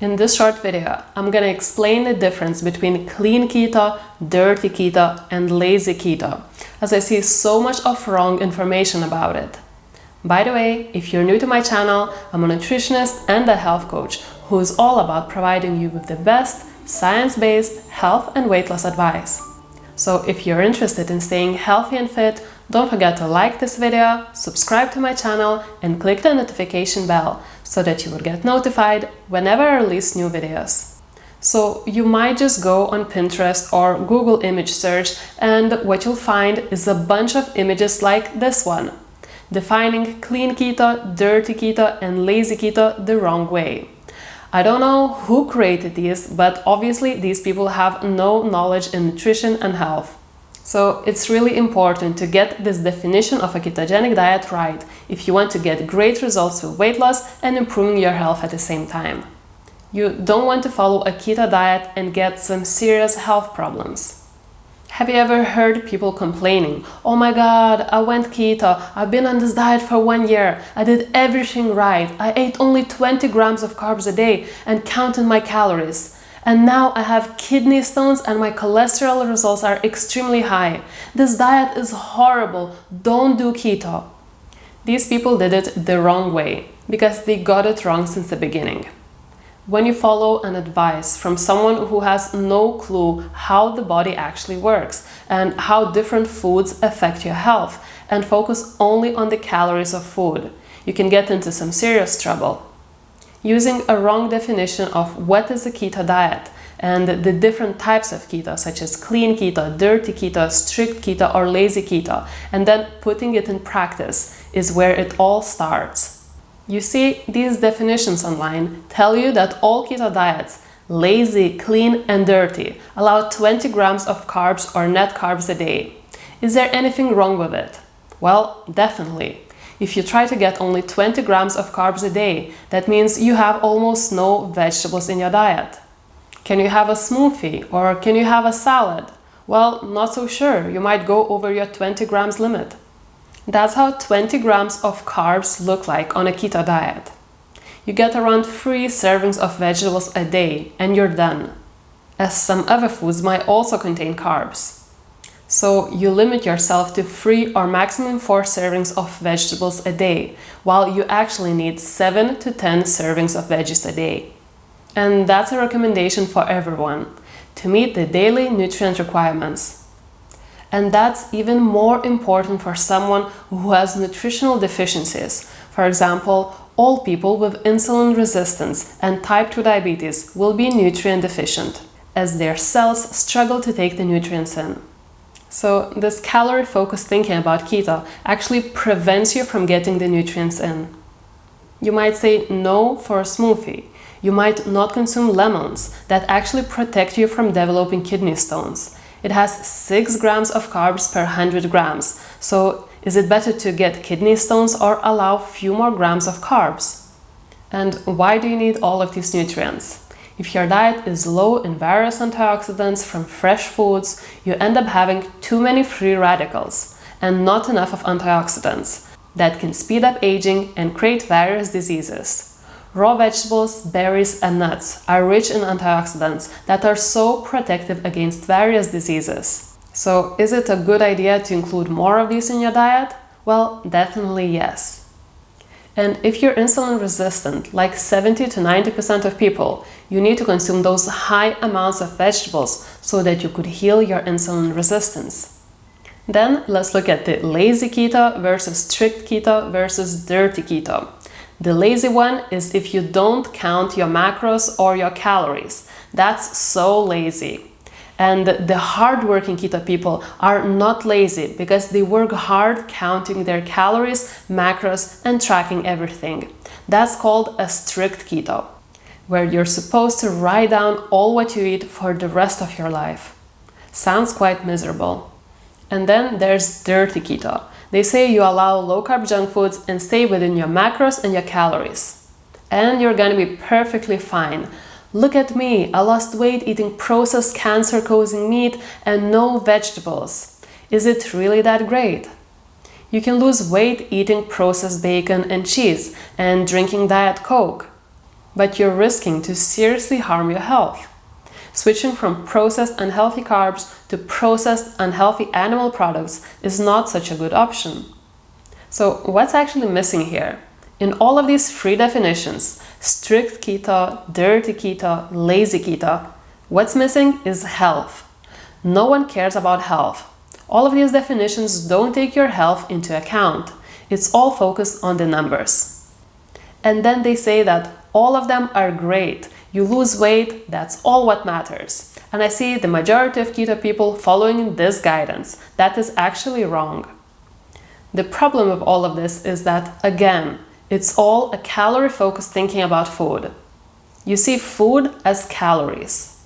In this short video, I'm gonna explain the difference between clean keto, dirty keto, and lazy keto, as I see so much of wrong information about it. By the way, if you're new to my channel, I'm a nutritionist and a health coach who is all about providing you with the best science-based health and weight loss advice. So if you're interested in staying healthy and fit, don't forget to like this video, subscribe to my channel, and click the notification bell so that you will get notified whenever I release new videos. So you might just go on Pinterest or Google image search, and what you'll find is a bunch of images like this one, defining clean keto, dirty keto, and lazy keto the wrong way. I don't know who created these, but obviously these people have no knowledge in nutrition and health. So it's really important to get this definition of a ketogenic diet right if you want to get great results with weight loss and improving your health at the same time. You don't want to follow a keto diet and get some serious health problems. Have you ever heard people complaining, "Oh my god, I went keto, I've been on this diet for 1 year, I did everything right, I ate only 20 grams of carbs a day and counted my calories. And now I have kidney stones and my cholesterol results are extremely high. This diet is horrible, don't do keto." These people did it the wrong way because they got it wrong since the beginning. When you follow an advice from someone who has no clue how the body actually works and how different foods affect your health and focus only on the calories of food, you can get into some serious trouble. Using a wrong definition of what is a keto diet and the different types of keto, such as clean keto, dirty keto, strict keto, or lazy keto, and then putting it in practice is where it all starts. You see, these definitions online tell you that all keto diets, lazy, clean, and dirty, allow 20 grams of carbs or net carbs a day. Is there anything wrong with it? Well, definitely. If you try to get only 20 grams of carbs a day, that means you have almost no vegetables in your diet. Can you have a smoothie or can you have a salad? Well, not so sure. You might go over your 20 grams limit. That's how 20 grams of carbs look like on a keto diet. You get around 3 servings of vegetables a day and you're done, as some other foods might also contain carbs. So you limit yourself to 3 or maximum 4 servings of vegetables a day, while you actually need 7 to 10 servings of veggies a day. And that's a recommendation for everyone, to meet the daily nutrient requirements. And that's even more important for someone who has nutritional deficiencies. For example, all people with insulin resistance and type 2 diabetes will be nutrient deficient, as their cells struggle to take the nutrients in. So this calorie-focused thinking about keto actually prevents you from getting the nutrients in. You might say no for a smoothie. You might not consume lemons that actually protect you from developing kidney stones. It has 6 grams of carbs per 100 grams. So is it better to get kidney stones or allow few more grams of carbs? And why do you need all of these nutrients? If your diet is low in various antioxidants from fresh foods, you end up having too many free radicals and not enough of antioxidants that can speed up aging and create various diseases. Raw vegetables, berries, and nuts are rich in antioxidants that are so protective against various diseases. So is it a good idea to include more of these in your diet? Well, definitely yes. And if you're insulin resistant, like 70 to 90% of people, you need to consume those high amounts of vegetables so that you could heal your insulin resistance. Then let's look at the lazy keto versus strict keto versus dirty keto. The lazy one is if you don't count your macros or your calories. That's so lazy. And the hard-working keto people are not lazy because they work hard counting their calories, macros, and tracking everything. That's called a strict keto, where you're supposed to write down all what you eat for the rest of your life. Sounds quite miserable. And then there's dirty keto. They say you allow low-carb junk foods and stay within your macros and your calories. And you're gonna be perfectly fine. Look at me, I lost weight eating processed cancer-causing meat and no vegetables. Is it really that great? You can lose weight eating processed bacon and cheese and drinking Diet Coke. but you're risking to seriously harm your health. Switching from processed unhealthy carbs to processed unhealthy animal products is not such a good option. So what's actually missing here? In all of these free definitions, strict keto, dirty keto, lazy keto, what's missing is health. No one cares about health. All of these definitions don't take your health into account. It's all focused on the numbers. And then they say that all of them are great. You lose weight, that's all what matters. And I see the majority of keto people following this guidance. That is actually wrong. The problem with all of this is that, again, it's all a calorie-focused thinking about food. You see food as calories.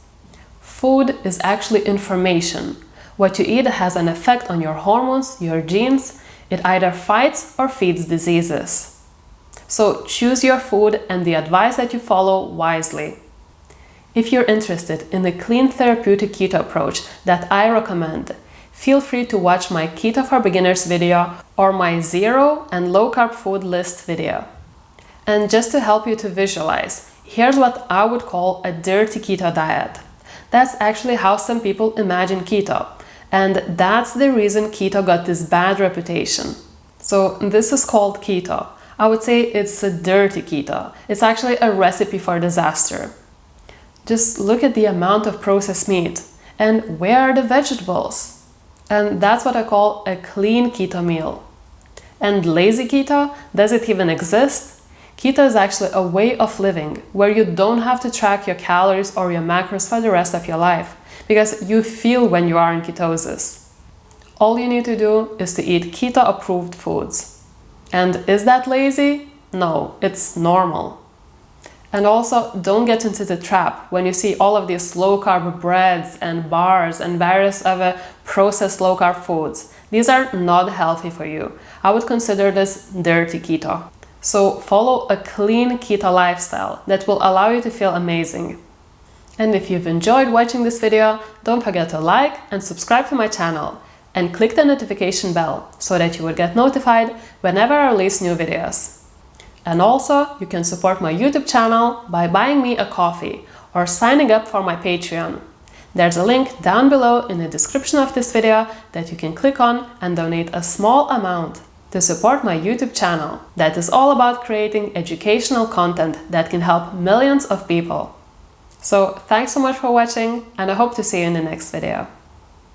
Food is actually information. What you eat has an effect on your hormones, your genes. It either fights or feeds diseases. So choose your food and the advice that you follow wisely. If you're interested in the clean therapeutic keto approach that I recommend, feel free to watch my Keto for Beginners video or my zero and low carb food list video. And just to help you to visualize, here's what I would call a dirty keto diet. That's actually how some people imagine keto, and that's the reason keto got this bad reputation. So this is called keto. I would say it's a dirty keto. It's actually a recipe for disaster. Just look at the amount of processed meat. And where are the vegetables? And that's what I call a clean keto meal. And lazy keto, does it even exist? Keto is actually a way of living where you don't have to track your calories or your macros for the rest of your life, because you feel when you are in ketosis. All you need to do is to eat keto-approved foods. And is that lazy? No, it's normal. And also, don't get into the trap when you see all of these low-carb breads and bars and various other processed low-carb foods. These are not healthy for you. I would consider this dirty keto. So follow a clean keto lifestyle that will allow you to feel amazing. And if you've enjoyed watching this video, don't forget to like and subscribe to my channel. And click the notification bell so that you will get notified whenever I release new videos. And also, you can support my YouTube channel by buying me a coffee or signing up for my Patreon. There's a link down below in the description of this video that you can click on and donate a small amount to support my YouTube channel that is all about creating educational content that can help millions of people. So thanks so much for watching, and I hope to see you in the next video.